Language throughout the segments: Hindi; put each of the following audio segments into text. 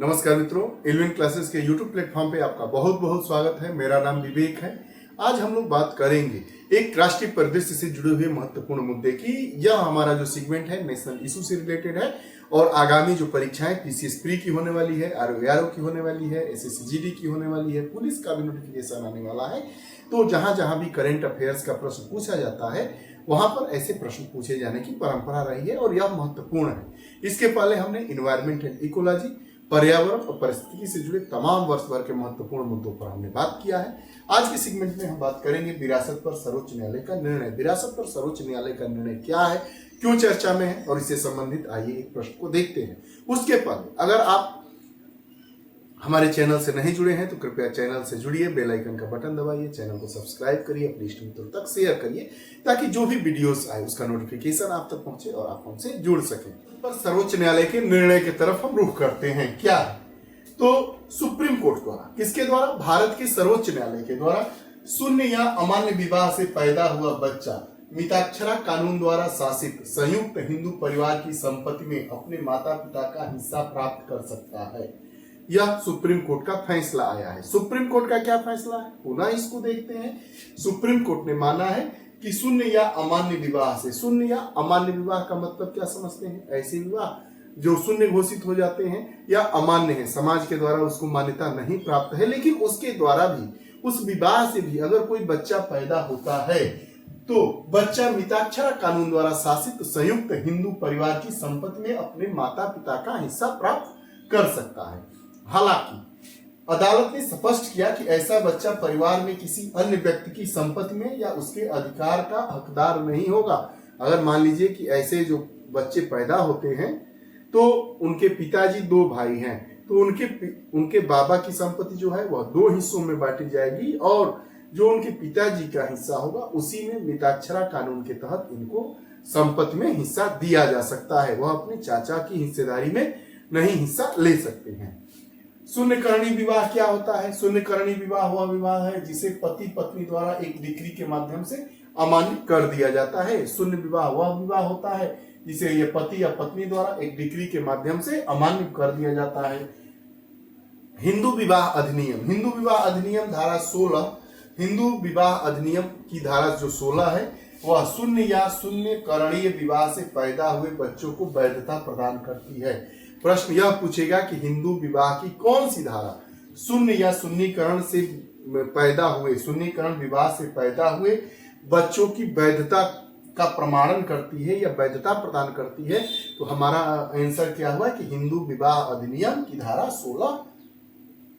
नमस्कार मित्रों, एलविन क्लासेस के यूट्यूब प्लेटफॉर्म पे आपका बहुत बहुत स्वागत है। मेरा नाम विवेक है। आज हम लोग बात करेंगे एक राष्ट्रीय परिदृश्य से जुड़े हुए महत्वपूर्ण मुद्दे की। यह हमारा जो सेगमेंट है नेशनल इशू से रिलेटेड है और आगामी जो परीक्षाएं पीसीएस प्री की होने वाली है, आरओ की होने वाली है, एसएससी जीडी की होने वाली है, पुलिस का भी नोटिफिकेशन आने वाला है। तो जहां जहां भी करंट अफेयर्स का प्रश्न पूछा जाता है वहां पर ऐसे प्रश्न पूछे जाने की परंपरा रही है और यह महत्वपूर्ण है। इसके पहले हमने इन्वायरमेंट एंड इकोलॉजी, पर्यावरण और परिस्थिति से जुड़े तमाम वर्ष भर के महत्वपूर्ण मुद्दों पर हमने बात किया है। आज के सेगमेंट में हम बात करेंगे विरासत पर सर्वोच्च न्यायालय का निर्णय। विरासत पर सर्वोच्च न्यायालय का निर्णय क्या है, क्यों चर्चा में है और इससे संबंधित आइए एक प्रश्न को देखते हैं। उसके पहले अगर आप हमारे चैनल से नहीं जुड़े हैं तो कृपया चैनल से जुड़िए, बेल आइकन का बटन दबाइए, चैनल को सब्सक्राइब करिए, अपने इष्ट मित्रों तक शेयर करिए ताकि जो भी वीडियोस आए उसका नोटिफिकेशन आप तक पहुंचे और आप हमसे जुड़ सकें। पर सर्वोच्च न्यायालय के निर्णय की तरफ हम रुख करते हैं। क्या है? तो सुप्रीम कोर्ट द्वारा, किसके द्वारा? भारत के सर्वोच्च न्यायालय के द्वारा शून्य या अमान्य विवाह से पैदा हुआ बच्चा मिताक्षरा कानून द्वारा शासित संयुक्त हिंदू परिवार की संपत्ति में अपने माता पिता का हिस्सा प्राप्त कर सकता है। यह सुप्रीम कोर्ट का फैसला आया है। सुप्रीम कोर्ट का क्या फैसला है, पुनः इसको देखते हैं। सुप्रीम कोर्ट ने माना है कि शून्य या अमान्य विवाह से, शून्य या अमान्य विवाह का मतलब क्या समझते हैं? ऐसे विवाह जो शून्य घोषित हो जाते हैं या अमान्य है, समाज के द्वारा उसको मान्यता नहीं प्राप्त है, लेकिन उसके द्वारा भी, उस विवाह से भी अगर कोई बच्चा पैदा होता है तो बच्चा मिताक्षरा कानून द्वारा शासित संयुक्त हिंदू परिवार की संपत्ति में अपने माता पिता का हिस्सा प्राप्त कर सकता है। हालांकि अदालत ने स्पष्ट किया कि ऐसा बच्चा परिवार में किसी अन्य व्यक्ति की संपत्ति में या उसके अधिकार का हकदार नहीं होगा। अगर मान लीजिए कि ऐसे जो बच्चे पैदा होते हैं तो उनके पिताजी दो भाई हैं, तो उनके बाबा की संपत्ति जो है वह दो हिस्सों में बांटी जाएगी और जो उनके पिताजी का हिस्सा होगा उसी में मिताक्षरा कानून के तहत इनको संपत्ति में हिस्सा दिया जा सकता है। वह अपने चाचा की हिस्सेदारी में नहीं हिस्सा ले सकते हैं। शून्यकरणी विवाह क्या होता है? शून्यकरणी विवाह वह विवाह है जिसे पति पत्नी द्वारा एक डिक्री के माध्यम से अमान्य कर दिया जाता है। शून्य विवाह वह विवाह होता है जिसे ये पति या पत्नी द्वारा एक डिक्री के माध्यम से अमान्य कर दिया जाता है। हिंदू विवाह अधिनियम, हिंदू विवाह अधिनियम धारा 16, हिंदू विवाह अधिनियम की धारा जो 16 है वह शून्य या शून्य करणीय विवाह से पैदा हुए बच्चों को वैधता प्रदान करती है। प्रश्न यह पूछेगा कि हिंदू विवाह की कौन सी धारा शून्य या शून्यकरण से पैदा हुए, शून्यकरण विवाह से पैदा हुए बच्चों की वैधता का प्रमाणन करती है या वैधता प्रदान करती है? तो हमारा आंसर क्या हुआ कि हिंदू विवाह अधिनियम की धारा 16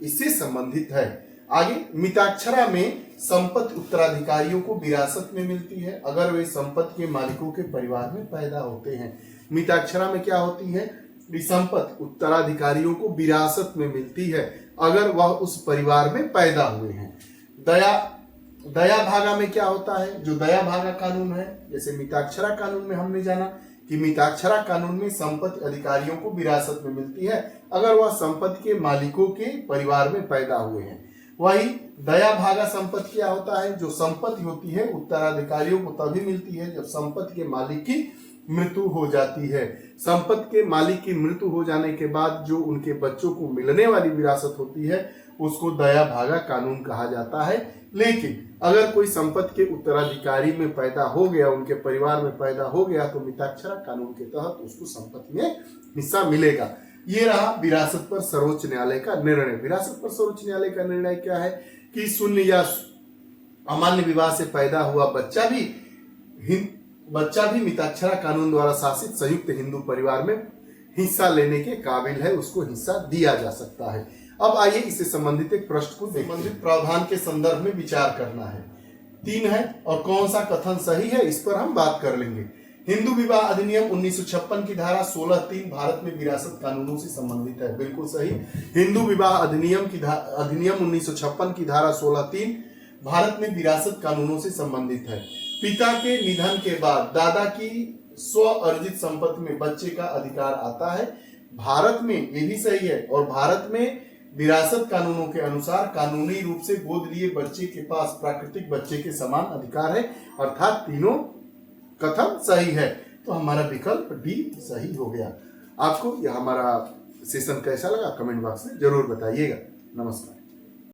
इससे संबंधित है। आगे, मिताक्षरा में संपत्ति उत्तराधिकारियों को विरासत में मिलती है अगर वे संपत्ति के मालिकों के परिवार में पैदा होते हैं। मिताक्षरा में क्या होती है? संपत्ति उत्तराधिकारियों को विरासत में मिलती है अगर वह उस परिवार में पैदा हुए हैं। दया भागा में क्या होता है? जो दया भागा कानून है, जैसे मिताक्षरा कानून में हमने जाना कि मिताक्षरा कानून में संपत्ति अधिकारियों को विरासत में मिलती है अगर वह संपत्ति के मालिकों के परिवार में पैदा हुए हैं। वही दया भागा संपत्ति क्या होता है? जो संपत्ति होती है उत्तराधिकारियों को तभी मिलती है जब संपत्ति के मालिक की मृत्यु हो जाती है। संपत्ति के मालिक की मृत्यु हो जाने के बाद जो उनके बच्चों को मिलने वाली विरासत होती है उसको दया भागा कानून कहा जाता है। लेकिन अगर कोई संपत्ति के उत्तराधिकारी में पैदा हो गया, उनके परिवार में पैदा हो गया, तो मिताक्षरा कानून के तहत उसको संपत्ति में हिस्सा मिलेगा। ये रहा विरासत पर सर्वोच्च न्यायालय का निर्णय। विरासत पर सर्वोच्च न्यायालय का निर्णय क्या है कि शून्य या अमान्य विवाह से पैदा हुआ बच्चा भी मिताक्षरा कानून द्वारा शासित संयुक्त हिंदू परिवार में हिस्सा लेने के काबिल है, उसको हिस्सा दिया जा सकता है। अब आइए इससे संबंधित एक प्रश्न को संबंधित प्रावधान के संदर्भ में विचार करना है। 3 है और कौन सा कथन सही है इस पर हम बात कर लेंगे। हिंदू विवाह अधिनियम 1956 की धारा 16(3) भारत में विरासत कानूनों से संबंधित है। बिल्कुल सही। हिंदू विवाह अधिनियम 1956 की धारा 16(3) भारत में विरासत कानूनों से संबंधित है। पिता के निधन के बाद दादा की स्व अर्जित संपत्ति में बच्चे का अधिकार आता है। भारत में ये भी सही है और भारत में विरासत कानूनों के अनुसार कानूनी रूप से गोद लिए बच्चे के पास प्राकृतिक बच्चे के समान अधिकार है, अर्थात तीनों कथन सही है। तो हमारा विकल्प डी सही हो गया। आपको यह हमारा सेशन कैसा लगा कमेंट बॉक्स में जरूर बताइएगा। नमस्कार।